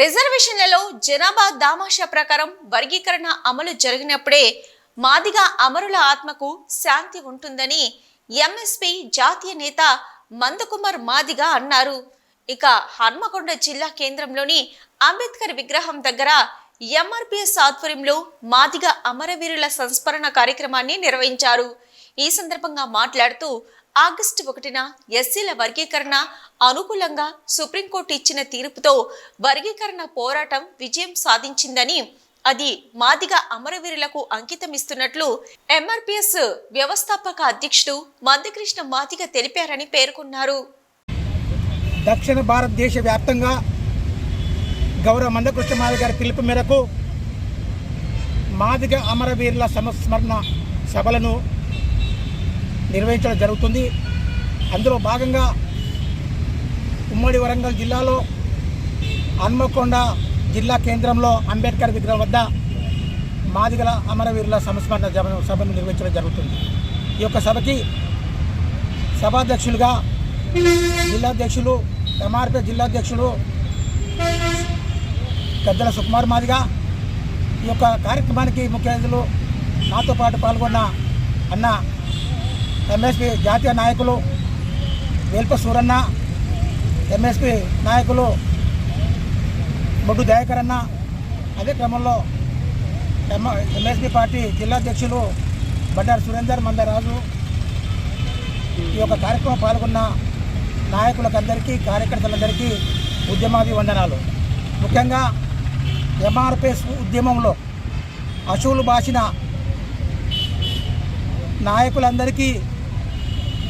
రిజర్వేషన్లలో జనాభా దామాషా ప్రకారం వర్గీకరణ అమలు జరిగినప్పుడే మాదిగ అమరుల ఆత్మకు శాంతి ఉంటుందని ఎంఎస్పీ జాతీయ నేత మందకుమార్ మాదిగ అన్నారు. ఇక హన్మకొండ జిల్లా కేంద్రంలోని అంబేద్కర్ విగ్రహం దగ్గర ఎంఆర్పీఎస్ ఆధ్వర్యంలో మాదిగ అమరవీరుల సంస్మరణ కార్యక్రమాన్ని నిర్వహించారు. ఈ సందర్భంగా మాట్లాడుతూ ఆగస్టు 1న ఎస్సీల వర్గీకరణ అనుకూలంగా సుప్రీంకోర్టు ఇచ్చిన తీర్పుతో వర్గీకరణ పోరాటం విజయం సాధించిందని, అది మాదిగ అమరవీరులకు అంకితమిస్తున్నట్లు ఎంఆర్పీఎస్ వ్యవస్థాపక అధ్యక్షుడు మందకృష్ణ మాదిగ తెలిపారని పేర్కొన్నారు. దక్షిణ భారతదేశ వ్యాప్తంగా గౌరవ మందకృష్ణ మాదిగ గారి పిలుపు మేరకు మాదిగ అమరవీరుల సంస్మరణ సభలను నిర్వహించడం జరుగుతుంది. అందులో భాగంగా ఉమ్మడి వరంగల్ జిల్లాలో హన్మకొండ జిల్లా కేంద్రంలో అంబేద్కర్ విగ్రహం వద్ద మాదిగల అమరవీరుల సంస్మరణ సభను నిర్వహించడం జరుగుతుంది. ఈ యొక్క సభకి సభాధ్యక్షులుగా జిల్లాధ్యక్షులు ఎంఆర్పీ జిల్లాధ్యక్షులు గద్దల సుకుమార్ మాదిగ, ఈ యొక్క కార్యక్రమానికి ముఖ్య అతిథులు నాతో పాటు పాల్గొన్న అన్న ఎంఎస్పీ జాతీయ నాయకులు వేల్ప సూరన్న, ఎంఎస్పీ నాయకులు బొడ్డు దయాకర్ అన్న, అదే క్రమంలో ఎంఎస్పీ పార్టీ జిల్లాధ్యక్షులు బండారు సురేందర్ మందరాజు, ఈ యొక్క కార్యక్రమం పాల్గొన్న నాయకులకు అందరికీ, కార్యకర్తలందరికీ ఉద్యమాది వందనాలు. ముఖ్యంగా ఎంఆర్పీఎస్ ఉద్యమంలో అశువులు బాసిన నాయకులందరికీ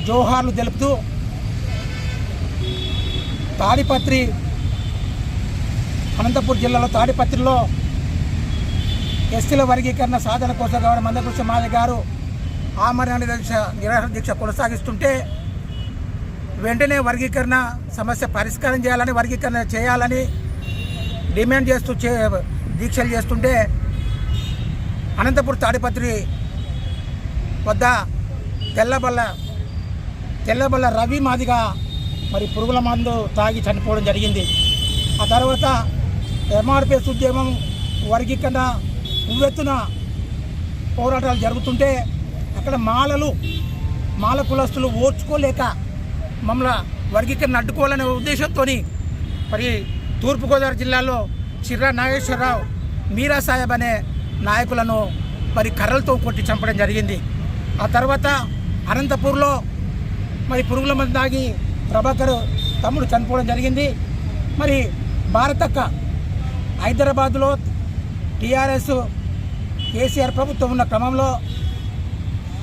జోహార్లు తెలుపుతూ తాడిపత్రి, అనంతపురం జిల్లాలో తాడిపత్రిలో ఎస్సీల వర్గీకరణ సాధన కోసం గౌరవ మందకృష్ణ మాదిగ గారు ఆమరణ నిరాహార దీక్ష కొనసాగిస్తుంటే వెంటనే వర్గీకరణ సమస్య పరిష్కారం చేయాలని, వర్గీకరణ చేయాలని డిమాండ్ చేస్తూ దీక్షలు చేస్తుంటే అనంతపురం తాడిపత్రి వద్ద తెల్లబల్ల రవి మాదిగ మరి పురుగుల మందు తాగి చనిపోవడం జరిగింది. ఆ తర్వాత ఎంఆర్పీఎస్ ఉద్యమం వర్గీకరణ ఉవ్వెత్తున పోరాటాలు జరుగుతుంటే అక్కడ మాల కులస్తులు ఓర్చుకోలేక మమ్మల్ని వర్గీకరణ అడ్డుకోవాలనే ఉద్దేశంతో మరి తూర్పుగోదావరి జిల్లాలో చిర్రా నాగేశ్వరరావు, మీరా సాహెబ్ అనే నాయకులను మరి కర్రలతో కొట్టి చంపడం జరిగింది. ఆ తర్వాత అనంతపూర్లో మరి పురుగుల మందు తాగి ప్రభాకర్ తమ్ముడు చనిపోవడం జరిగింది. మరి భారతక్క హైదరాబాద్లో టీఆర్ఎస్ కేసీఆర్ ప్రభుత్వం ఉన్న క్రమంలో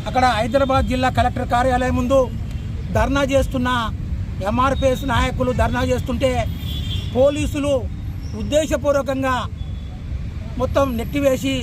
అక్కడ హైదరాబాద్ జిల్లా కలెక్టర్ కార్యాలయం ముందు ధర్నా చేస్తున్న ఎంఆర్పీఎస్ నాయకులు ధర్నా చేస్తుంటే పోలీసులు ఉద్దేశపూర్వకంగా మొత్తం నెట్టివేసి